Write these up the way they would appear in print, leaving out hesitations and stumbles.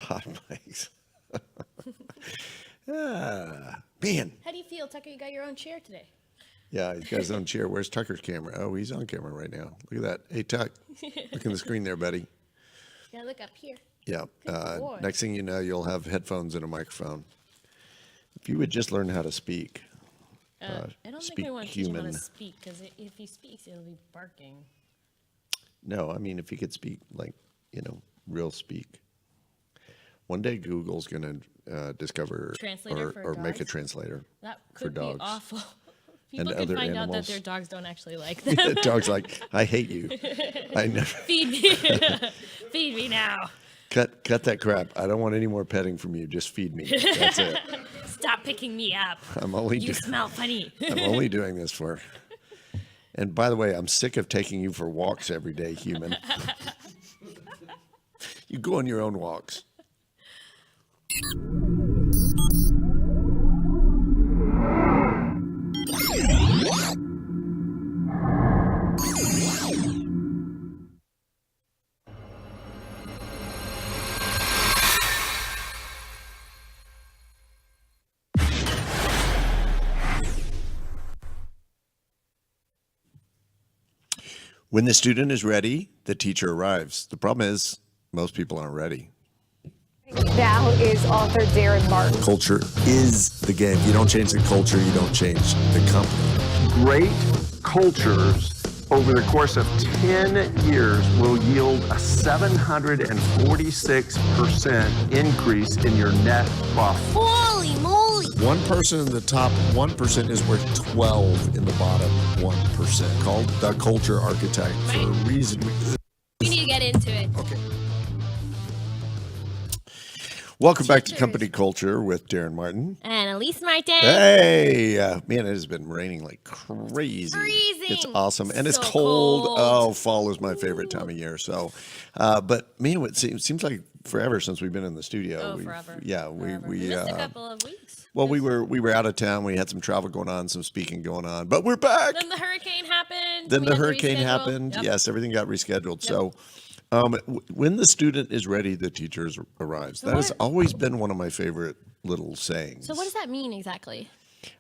Hot mics. Man. How do you feel, Tucker? You got your own chair today. Yeah, he's got his own chair. Where's Tucker's camera? Oh, he's on camera right now. Look at that. Hey, Tuck. Look in the screen there, buddy. Yeah, look up here. Yeah. Next thing you know, you'll have headphones and a microphone. If you would just learn how to speak. I don't think I want to teach him how to speak, because if he speaks, he'll be barking. No, I mean, if he could speak like, real speak. One day Google's going to discover or make a translator that for could dogs. Be awful. People and could other find animals. out that their dogs don't actually like them. Dog's like, I hate you. I never Feed me. Feed me now. cut that crap. I don't want any more petting from you. Just feed me. That's it. Stop picking me up. You smell funny. I'm only doing this for. And by the way, I'm sick of taking you for walks every day, human. You go on your own walks. When the student is ready, the teacher arrives. The problem is most people aren't ready. Now is author Daren Martin. Culture is the game. If you don't change the culture, you don't change the company. Great cultures over the course of 10 years will yield a 746% increase in your net profit. Holy moly! 1% in the top 1% is worth 12 in the bottom 1%. Called the culture architect for a reason. We need to get into it. Okay. Welcome back to Company Culture with Daren Martin. And Elise Martin. Hey, man, it has been raining like crazy. Freezing. It's awesome. And it's So cold. cold. Oh, fall is my favorite time of year. So, but man, it seems like forever since we've been in the studio. Forever. Yeah, we missed a couple of weeks. Well, we were out of town. We had some travel going on, some speaking going on, but we're back. Then the hurricane happened. Then the hurricane happened. Yep. Yes, everything got rescheduled. Yep. So when the student is ready, the teacher arrives. That has always been one of my favorite little sayings. So what does that mean exactly?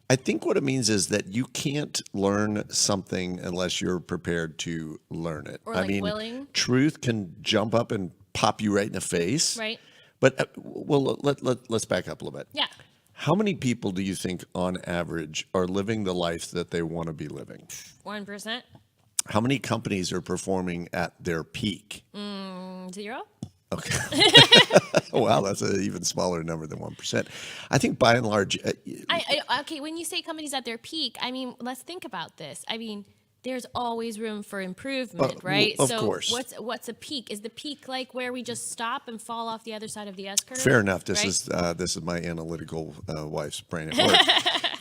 I think what it means is that you can't learn something unless you're prepared to learn it. Or willing. Truth can jump up and pop you right in the face. Right. But let's back up a little bit. Yeah. How many people do you think on average are living the life that they want to be living? 1%. How many companies are performing at their peak? 0. Okay. Wow, that's an even smaller number than 1%. I think by and large. Okay, when you say companies at their peak, I mean, let's think about this. I mean, there's always room for improvement, right? Of course. What's a peak? Is the peak like where we just stop and fall off the other side of the S curve? Fair enough. This right? is my analytical wife's brain at work.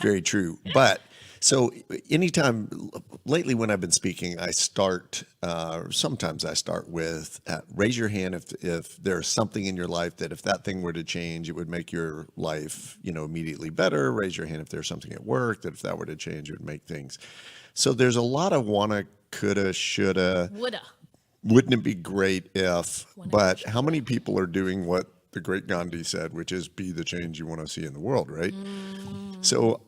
Very true. But so anytime lately when I've been speaking, I start. Sometimes I start with raise your hand if there's something in your life that if that thing were to change, it would make your life immediately better. Raise your hand if there's something at work that if that were to change, it would make things. So there's a lot of wanna, coulda, shoulda, woulda. Wouldn't it be great if? Wanna, but shoulda. how many people are doing what the great Gandhi said, which is be the change you want to see in the world, right? So,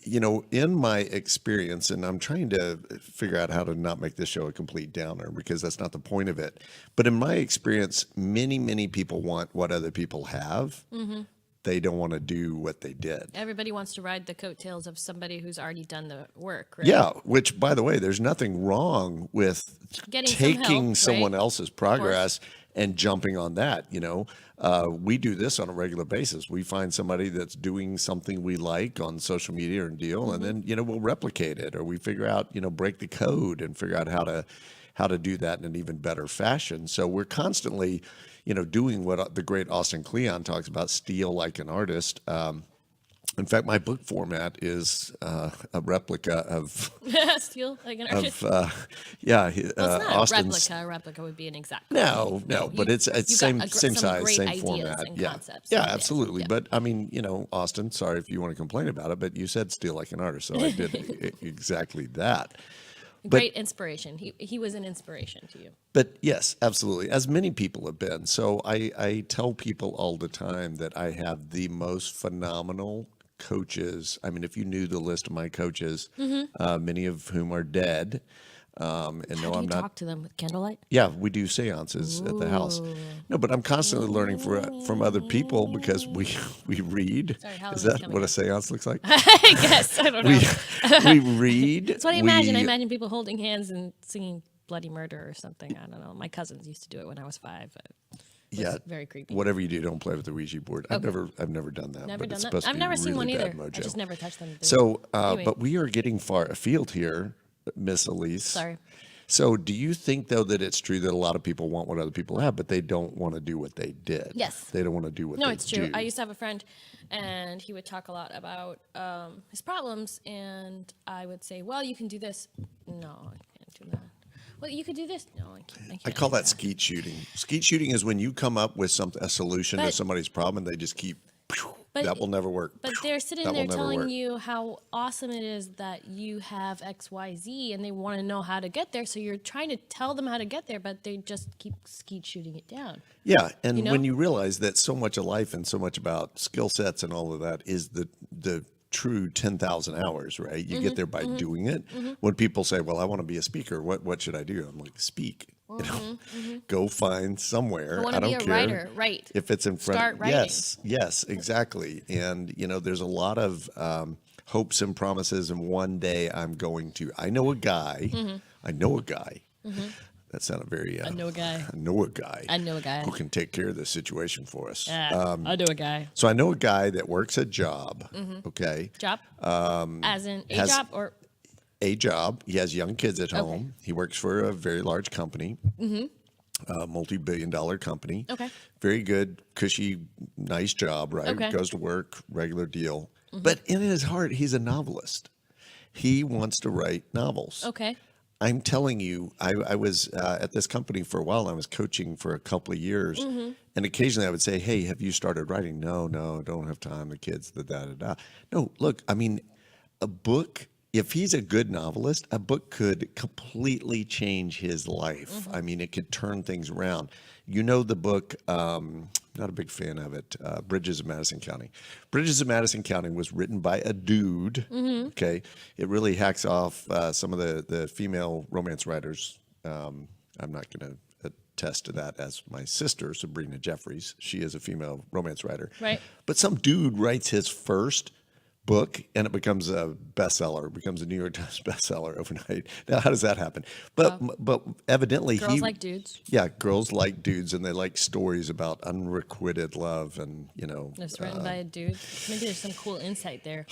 in my experience, and I'm trying to figure out how to not make this show a complete downer because that's not the point of it. But in my experience, many, many people want what other people have. Mm-hmm. They don't want to do what they did. Everybody wants to ride the coattails of somebody who's already done the work, right? Yeah, which, by the way, there's nothing wrong with taking someone else's progress and jumping on that. We do this on a regular basis. We find somebody that's doing something we like on social media or deal, and then we'll replicate it, or we figure out break the code and figure out how to do that in an even better fashion. So we're constantly doing what the great Austin Kleon talks about, steal like an artist. In fact, my book format is a replica of steal like an artist. It's not Austin's replica. A replica would be an exact. No, but it's same size, same format. And yeah, concepts absolutely. Yeah. But I mean, Austin. Sorry if you want to complain about it, but you said steal like an artist, so I did exactly that. Great inspiration. He was an inspiration to you. But yes, absolutely, as many people have been. So I tell people all the time that I have the most phenomenal coaches. I mean, if you knew the list of my coaches, many of whom are dead. And How no, do you I'm not. talk to them with candlelight? Yeah, we do seances at the house. No, but I'm constantly learning from other people because we read. Sorry, Is Halloween's that coming what a up. seance looks like? I guess. I don't know. We read. That's what I imagine. I imagine people holding hands and singing Bloody Murder or something. I don't know. My cousins used to do it when I was 5. It was very creepy. Whatever you do, don't play with the Ouija board. Okay. I've never done that. Never but done it's that. supposed to I've be never seen one really either. bad mojo. I just never touched them. So, Anyway. but we are getting far afield here, Miss Elise. Sorry. So, do you think though that it's true that a lot of people want what other people have, but they don't want to do what they did? Yes. They don't want to do what No, they it's true. do. I used to have a friend, and he would talk a lot about his problems, and I would say, "Well, you can do this." No, I can't do that. Well, you could do this. No, I can't. I call do that skeet shooting. Skeet shooting is when you come up with a solution to But- somebody's problem, and they just keep. That will never work. But they're sitting That there will never telling work. you how awesome it is that you have X, Y, Z, and they want to know how to get there. So you're trying to tell them how to get there, but they just keep skeet shooting it down. Yeah, and You know? when you realize that so much of life and so much about skill sets and all of that is the true 10,000 hours, right? You get there by doing it. When people say, "Well, I want to be a speaker. What should I do?" I'm like, "Speak. You know, go find somewhere. I want I to be don't a care. writer, right? If it's in front. Start writing. Yes, exactly. And there's a lot of hopes and promises. And one day I'm going to. I know a guy. That sounded very. I know a guy. I know a guy. I know a guy. Who can take care of this situation for us. I know a guy. So I know a guy that works a job. Okay. Job? As in a has- job or A job. He has young kids at home. He works for a very large company. A multi-billion-dollar company. Okay. Very good, cushy, nice job, right? Okay. Goes to work, regular deal. But in his heart, he's a novelist. He wants to write novels. okay. I'm telling you, I was at this company for a while. I was coaching for a couple of years. And occasionally I would say, "Hey, have you started writing?" No, don't have time. The kids, the da-da-da. No, look, I mean, a book, if he's a good novelist, a book could completely change his life. I mean, it could turn things around. You know the book, not a big fan of it, Bridges of Madison County. Bridges of Madison County was written by a dude, okay? It really hacks off some of the female romance writers. I'm not going to attest to that as my sister, Sabrina Jeffries. She is a female romance writer. Right. But some dude writes his first book and it becomes a bestseller, becomes a New York Times bestseller overnight. Now, how does that happen? But evidently Girls like dudes. Yeah, girls like dudes, and they like stories about unrequited love, and It's written by a dude. Maybe there's some cool insight there.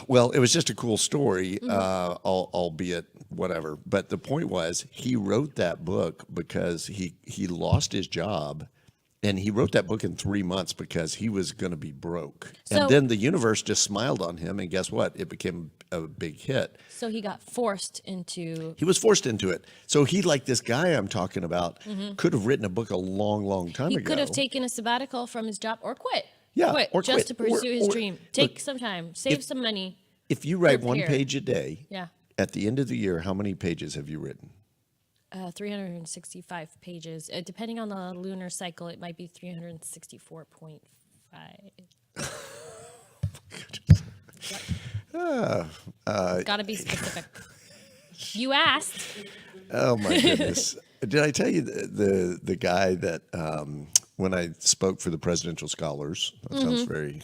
well, it was just a cool story, albeit whatever. But the point was, he wrote that book because he lost his job. And he wrote that book in 3 months because he was going to be broke. So- and then the universe just smiled on him, and guess what? It became a big hit. So he got forced into. He was forced into it. So he, like this guy I'm talking about, could have written a book a long, long time He ago. could have taken a sabbatical from his job or quit. Yeah, quit or just quit. to pursue his Or- dream. look, Take some time, save some money. If you write one Prepare. page a day, Yeah. at the end of the year, how many pages have you written? 365 pages. Depending on the lunar cycle, it might be 364.5. Got to be specific. You asked. Oh my goodness! Did I tell you the guy that when I spoke for the Presidential Scholars? That sounds very.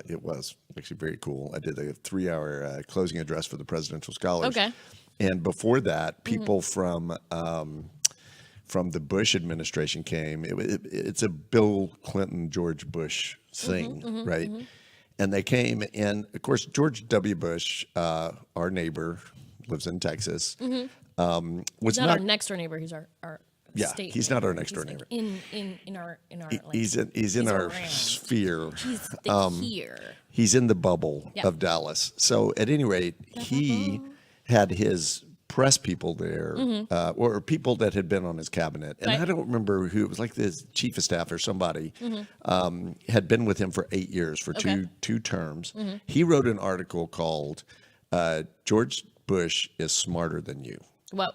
It was actually very cool. I did a 3-hour closing address for the Presidential Scholars. Okay. And before that, people from the Bush administration came. It's a Bill Clinton, George Bush thing, right? And they came, and of course, George W. Bush, our neighbor, lives in Texas. Was He's not our next door neighbor. He's our Yeah, state he's not our next door like neighbor. In our like, He's in our around. sphere. He's the here. He's in the bubble Yeah. of Dallas. So at any rate, he had his press people there, or people that had been on his cabinet. And Right. I don't remember who, it was like the chief of staff or somebody, had been with him for 8 years, for Okay. two terms. He wrote an article called George Bush is Smarter Than You. Well,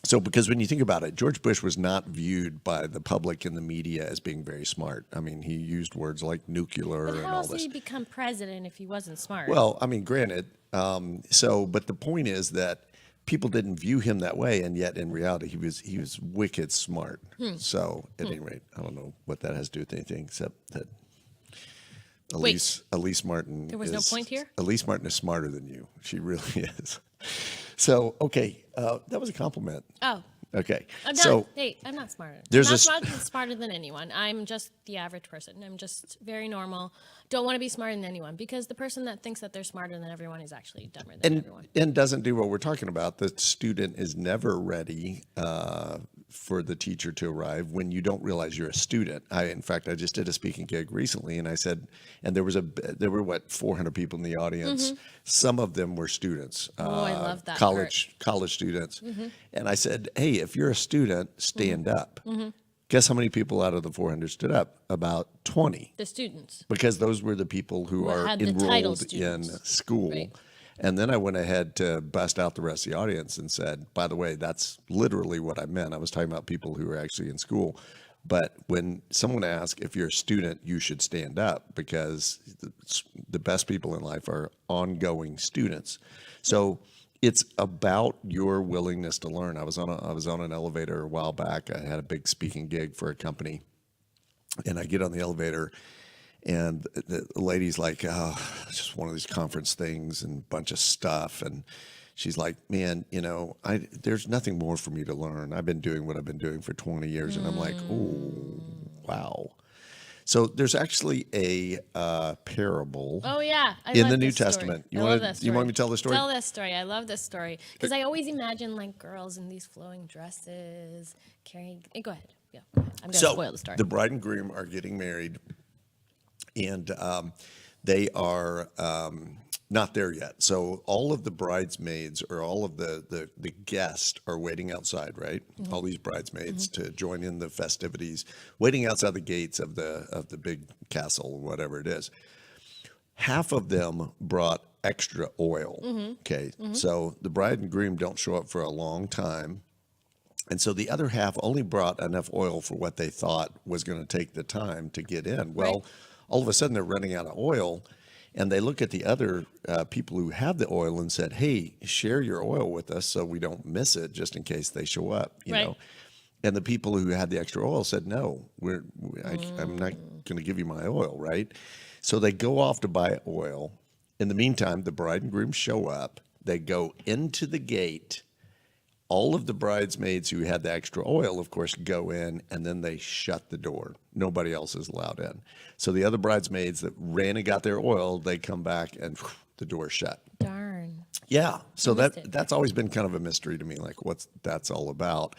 So, because when you think about it, George Bush was not viewed by the public and the media as being very smart. I mean, he used words like nuclear but and how all else did this. he become president if he wasn't smart? Well, I mean, granted. But the point is that people didn't view him that way, and yet in reality, he was wicked smart. So, at any rate, I don't know what that has to do with anything except that Elise Martin. There was no point here? Elise Martin is smarter than you. She really is. So, okay, that was a compliment. Oh. Okay. I'm not, So I'm not smarter. there's I'm not smarter than anyone. I'm just the average person. I'm just very normal. Don't want to be smarter than anyone because the person that thinks that they're smarter than everyone is actually dumber than everyone. and doesn't do what we're talking about. The student is never ready for the teacher to arrive when you don't realize you're a student. In fact, I just did a speaking gig recently, and I said, and there were what 400 people in the audience. Some of them were students. I love that college students. And I said, hey, if you're a student, stand up. Guess how many people out of the 400 stood up? About 20. The students. Because those were the people who are had the title enrolled in students. school. Right. And then I went ahead to bust out the rest of the audience and said, by the way, that's literally what I meant. I was talking about people who are actually in school. But when someone asks if you're a student, you should stand up because the best people in life are ongoing students. So it's about your willingness to learn. I was on an elevator a while back. I had a big speaking gig for a company, and I get on the elevator, and the lady's like, "Oh, it's just one of these conference things and a bunch of stuff." And she's like, "Man, there's nothing more for me to learn. I've been doing what I've been doing for 20 years." And I'm like, "Oh, wow." So there's actually a parable. Oh yeah, in the New Testament. You want me to tell the story? Tell this story. I love this story because I always imagine like girls in these flowing dresses carrying. Go ahead. Yeah, I'm gonna spoil the story. The bride and groom are getting married, and they are not there yet. So all of the bridesmaids or all of the guests are waiting outside, right? All these bridesmaids to join in the festivities, waiting outside the gates of the big castle, whatever it is. Half of them brought extra oil. Okay, so the bride and groom don't show up for a long time. And so the other half only brought enough oil for what they thought was going to take the time to get in. Well, all of a sudden they're running out of oil, and they look at the other people who have the oil and said, "Hey, share your oil with us so we don't miss it, just in case they show up." You know. And the people who had the extra oil said, "No, I'm not going to give you my oil." Right. So they go off to buy oil. In the meantime, the bride and groom show up. They go into the gate. All of the bridesmaids who had the extra oil, of course, go in, and then they shut the door. Nobody else is allowed in. So the other bridesmaids that ran and got their oil, they come back, and the door's shut. Darn. Yeah. So that's always been kind of a mystery to me, like what's that's all about,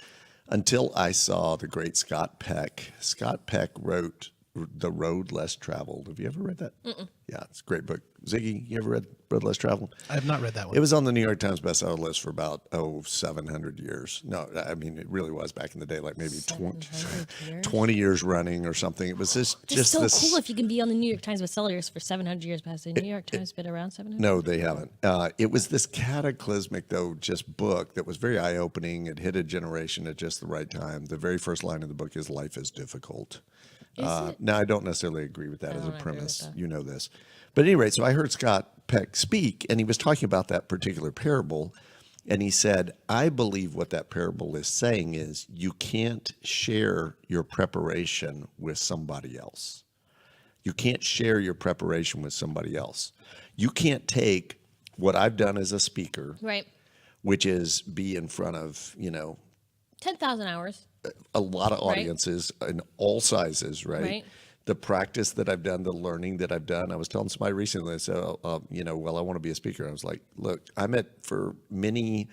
until I saw the great Scott Peck. Scott Peck wrote The Road Less Traveled. Have you ever read that? Yeah, it's a great book. Ziggy, you ever read Road Less Traveled? I have not read that one. It was on the New York Times bestseller list for about 700 years. No, I mean it really was back in the day, like maybe 20 years running or something. It was just so this. cool if you can be on the New York Times bestseller list for 700 years. Has the New York Times been around 700? No, they haven't. It was this cataclysmic, though, just book that was very eye-opening. It hit a generation at just the right time. The very first line of the book is "Life is difficult." Now, I don't necessarily agree with that as a premise. You know this. But at any rate, so I heard Scott Peck speak, and he was talking about that particular parable. And he said, I believe what that parable is saying is you can't share your preparation with somebody else. You can't share your preparation with somebody else. You can't take what I've done as a speaker, Right. which is be in front of, 10,000 hours. a lot of audiences in all sizes, right? The practice that I've done, the learning that I've done. I was telling somebody recently, I said, I want to be a speaker. I was like, look, for many,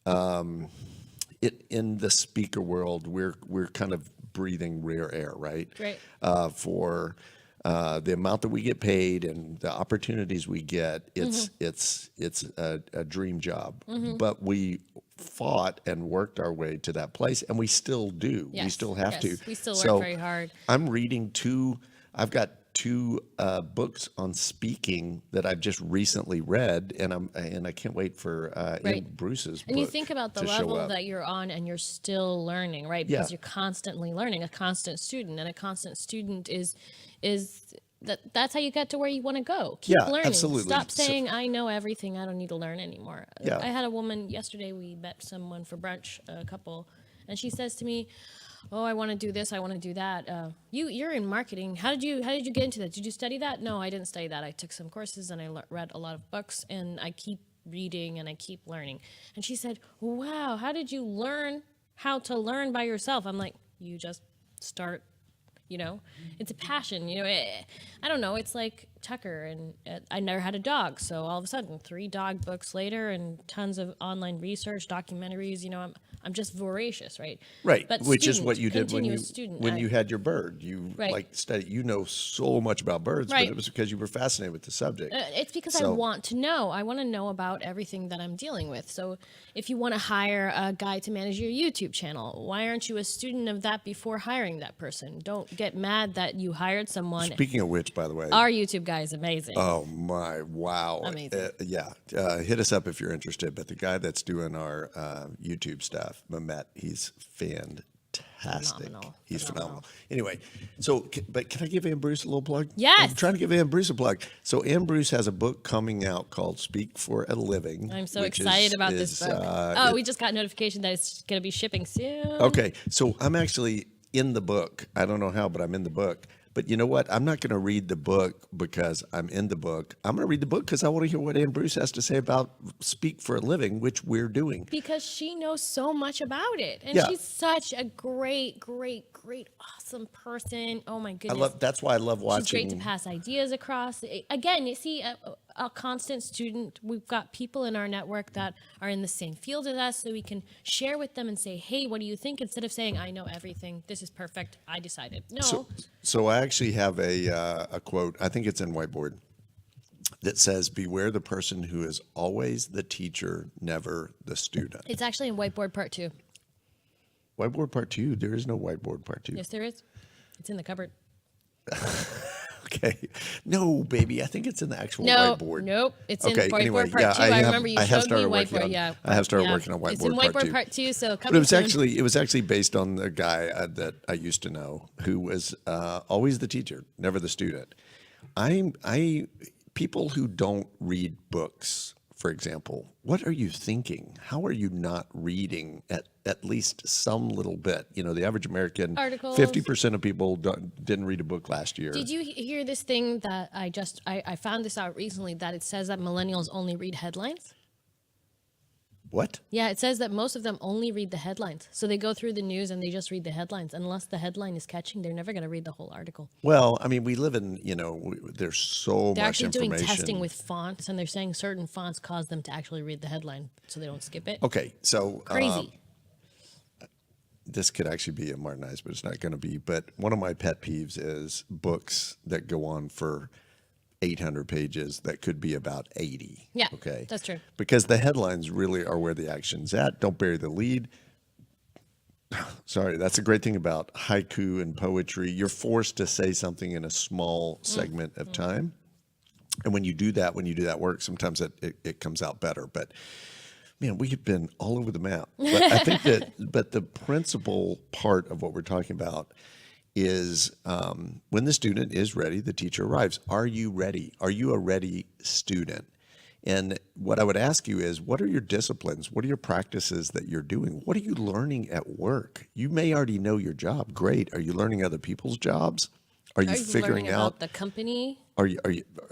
in the speaker world, we're kind of breathing rare air, right? Right. For the amount that we get paid and the opportunities we get, it's a dream job. But we fought and worked our way to that place, and we still do. Yes. We still have to. We still work So very hard. I'm reading I've got 2 books on speaking that I've just recently read, and I can't wait for Ann Bruce's book. And you think about the to show level up. that you're on, and you're still learning, right? Because Yeah. you're constantly learning. A constant student, and a constant student is that's how you get to where you want to go. Keep Yeah, learning. absolutely. Stop So- saying I know everything. I don't need to learn anymore. Yeah. I had a woman yesterday. We met someone for brunch, a couple, and she says to me, "Oh, I want to do this. I want to do that. You're in marketing. How did you get into that? Did you study that?" "No, I didn't study that. I took some courses and I read a lot of books, and I keep reading and I keep learning." And she said, "Wow, how did you learn how to learn by yourself?" I'm like, "You just start." It's a passion. I don't know. It's like Tucker, and I never had a dog, so all of a sudden, 3 dog books later, and tons of online research, documentaries. I'm just voracious, right? Right, But which is student, what you did when continuous student, you had your bird. You Right. study. You know so much about birds, Right. but it was because you were fascinated with the subject. It's because I So- want to know. I want to know about everything that I'm dealing with. So if you want to hire a guy to manage your YouTube channel, why aren't you a student of that before hiring that person? Don't get mad that you hired someone. Speaking of which, by the way, Our YouTube guy is amazing. oh my, wow. Amazing. Hit us up if you're interested. But the guy that's doing our YouTube stuff, Mehmet, he's fantastic. Phenomenal. He's phenomenal. Anyway, but can I give Ann Bruce a little plug? Yes. I'm trying to give Ann Bruce a plug. So Ann Bruce has a book coming out called Speak for a Living. I'm so which excited is- about is, this book. We just got notification that it's going to be shipping soon. Okay, so I'm actually in the book. I don't know how, but I'm in the book. But you know what? I'm not going to read the book because I'm in the book. I'm going to read the book because I want to hear what Ann Bruce has to say about Speak for a Living, which we're doing. Because she knows so much about it. And Yeah. she's such a great, awesome person. Oh my goodness. That's why I love watching. She's great to pass ideas across. Again, you see, a constant student. We've got people in our network that are in the same field as us, so we can share with them and say, "Hey, what do you think?" Instead of saying, "I know everything. This is perfect. I decided." No. So I actually have a quote. I think it's in Whiteboard that says, "Beware the person who is always the teacher, never the student." It's actually in Whiteboard Part 2. Whiteboard Part 2. There is no Whiteboard Part 2. Yes, there is. It's in the cupboard. Okay. No, baby. I think it's in the actual No, whiteboard. nope. It's in Okay, Whiteboard anyway, Part yeah, 2. I have- remember you I have showed me started working Whiteboard. on- Yeah, I have started working on It's in Whiteboard Part Whiteboard 2. Part 2. So But it was soon. actually based on the guy that I used to know who was always the teacher, never the student. People who don't read books, for example, what are you thinking? How are you not reading at least some little bit? The average American, Articles. 50% of people didn't read a book last year. Did you hear this thing that I found this out recently, that it says that millennials only read headlines? What? Yeah, it says that most of them only read the headlines. So they go through the news and they just read the headlines. Unless the headline is catching, they're never going to read the whole article. Well, I mean, we live in, there's so They're much actually doing information. testing with fonts, and they're saying certain fonts cause them to actually read the headline so they don't skip it. Okay, so Crazy. This could actually be a Martinized, but it's not going to be. But one of my pet peeves is books that go on for 800 pages that could be about 80. Yeah, Okay. that's true. Because the headlines really are where the action's at. Don't bury the lead. Sorry, that's a great thing about haiku and poetry. You're forced to say something in a small segment of time. And when you do that work, sometimes it comes out better. But man, we have been all over the map. But I think but the principal part of what we're talking about is when the student is ready, the teacher arrives. Are you ready? Are you a ready student? And what I would ask you is, what are your disciplines? What are your practices that you're doing? What are you learning at work? You may already know your job. Great. Are you learning other people's jobs? Are you figuring learning out about the company? Are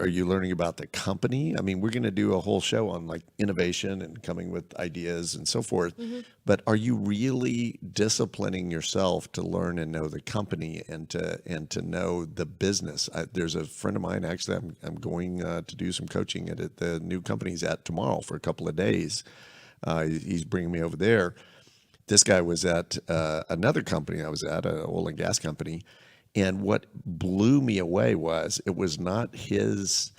you learning about the company? I mean, we're going to do a whole show on like innovation and coming with ideas and so forth. Mm-hmm. But are you really disciplining yourself to learn and know the company and to know the business? There's a friend of mine, actually, I'm going to do some coaching at the new company he's at tomorrow for a couple of days. He's bringing me over there. This guy was at another company I was at, an oil and gas company. And what blew me away was it was not his,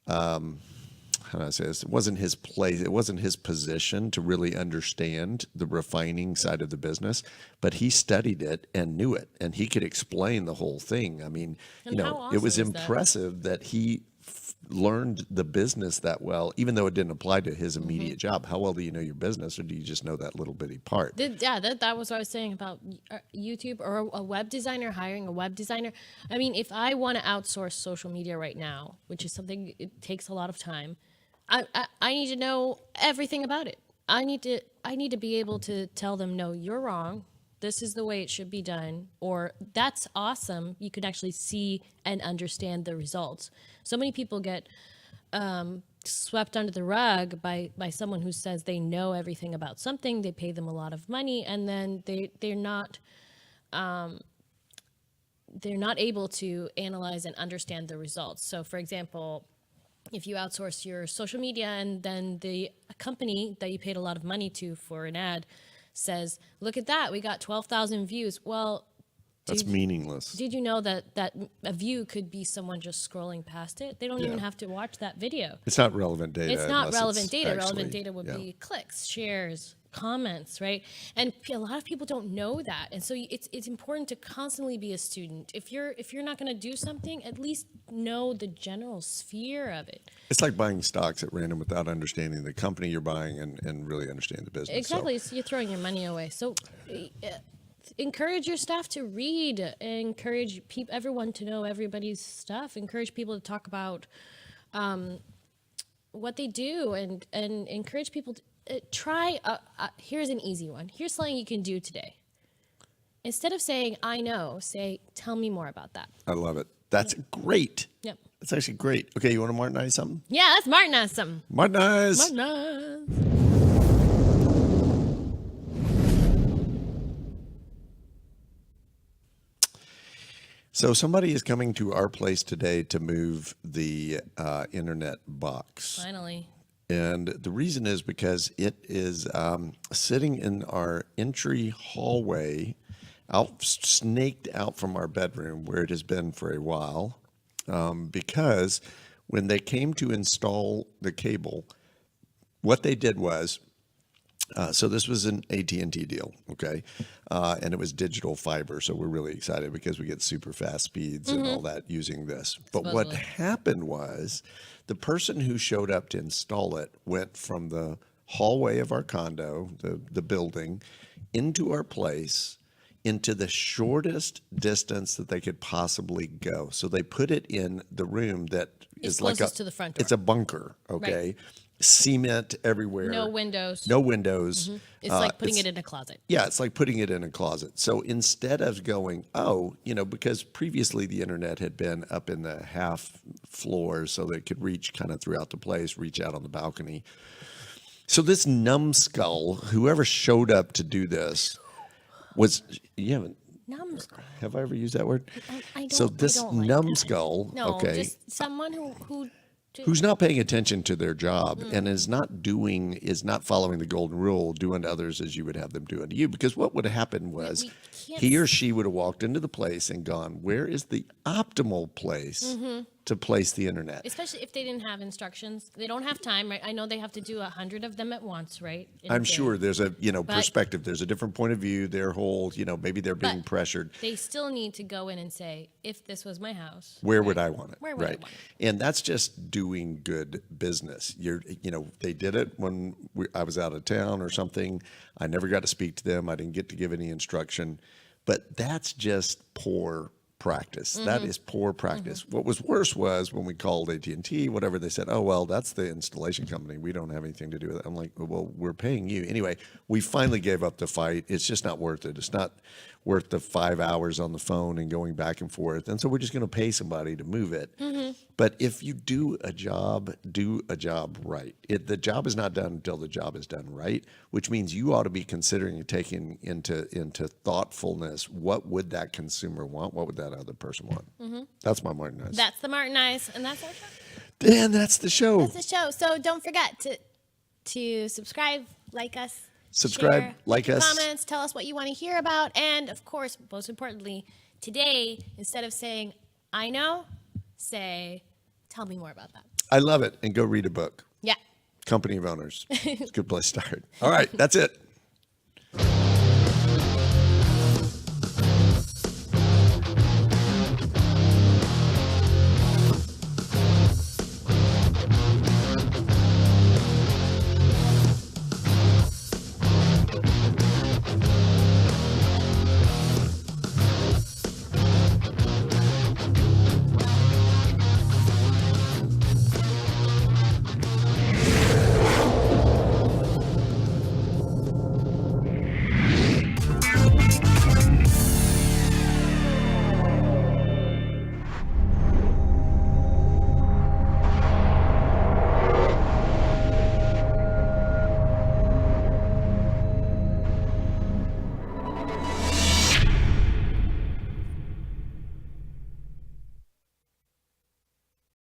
how how do I say this? It wasn't his place. It wasn't his position to really understand the refining side of the business, but he studied it and knew it, and he could explain the whole thing. I mean, And you how know, awesome it was is that? impressive that he learned the business that well, even though it didn't apply to his immediate job. How well do you know your business, or do you just know that little bitty part? That was what I was saying about YouTube or a web designer, hiring a web designer. I mean, if I want to outsource social media right now, which is something, it takes a lot of time, I need to know everything about it. I need to be able to tell them, no, you're wrong. This is the way it should be done, or that's awesome. You can actually see and understand the results. So many people get swept under the rug by someone who says they know everything about something. They pay them a lot of money, and then they're not able to analyze and understand the results. So, for example, if you outsource your social media and then the company that you paid a lot of money to for an ad says, look at that, we got 12,000 views. Well, That's meaningless. did you know that a view could be someone just scrolling past it? They don't even have to watch that video. It's not relevant data. It's not unless relevant it's data. actually- Relevant data would be clicks, shares, comments, right? And a lot of people don't know that, and so it's important to constantly be a student. If you're not going to do something, at least know the general sphere of it. It's like buying stocks at random without understanding the company you're buying and really understanding the business. Exactly, so you're throwing your money away. So encourage your staff to read. Encourage everyone to know everybody's stuff. Encourage people to talk about what they do, and encourage people to try. Here's an easy one. Here's something you can do today. Instead of saying "I know," say "Tell me more about that." I love it. That's great. Yep. That's actually great. Okay, you want to Martinize something? Yeah, that's Martinize something. Martinize. Martinize. So somebody is coming to our place today to move the internet box. Finally. And the reason is because it is sitting in our entry hallway, snaked out from our bedroom where it has been for a while. Because when they came to install the cable, what they did was, so this was an AT&T deal, okay? And it was digital fiber, so we're really excited because we get super fast speeds and all that using this. But what happened was the person who showed up to install it went from the hallway of our condo, the building, into our place, into the shortest distance that they could possibly go. So they put it in the room that is like closest to the front door. It's a bunker, okay? Right. Cement everywhere. No windows. No windows. It's like putting it in a closet. Yeah, it's like putting it in a closet. So instead of going, because previously the internet had been up in the half floor so they could reach kind of throughout the place, reach out on the balcony. So this numbskull, whoever showed up to do this, was, you haven't, Numbskull. have I ever used that word? I don't. So this I don't like numbskull, that. No, okay, just someone who's not paying attention to their job and is not following the golden rule, do unto others as you would have them do unto you. Because what would have happened was he or she would have walked into the place and gone, where is the optimal place to place the internet? Especially if they didn't have instructions. They don't have time, right? I know they have to do 100 of them at once, right? I'm sure there's a, perspective. There's a different point of view. Their whole, maybe they're being pressured. They still need to go in and say, if this was my house, where would I want it? Where would I want it? And that's just doing good business. They did it when I was out of town or something. I never got to speak to them. I didn't get to give any instruction. But that's just poor practice. That is poor practice. What was worse was when we called AT&T, whatever, they said, oh, well, that's the installation company. We don't have anything to do with it. I'm like, well, we're paying you. Anyway, we finally gave up the fight. It's just not worth it. It's not worth the 5 hours on the phone and going back and forth. And so we're just going to pay somebody to move it. But if you do a job right. The job is not done until the job is done right, which means you ought to be considering and taking into thoughtfulness, what would that consumer want? What would that other person want? That's my Martinize. That's the Martinize, and that's our show. And that's the show. That's the show. So don't forget to subscribe, like us. Subscribe, share, like us. Comments, tell us what you want to hear about. And, of course, most importantly, today, instead of saying, I know, say, tell me more about that. I love it. And go read a book. Yep. Company of Owners. It's a good place to start. All right, that's it.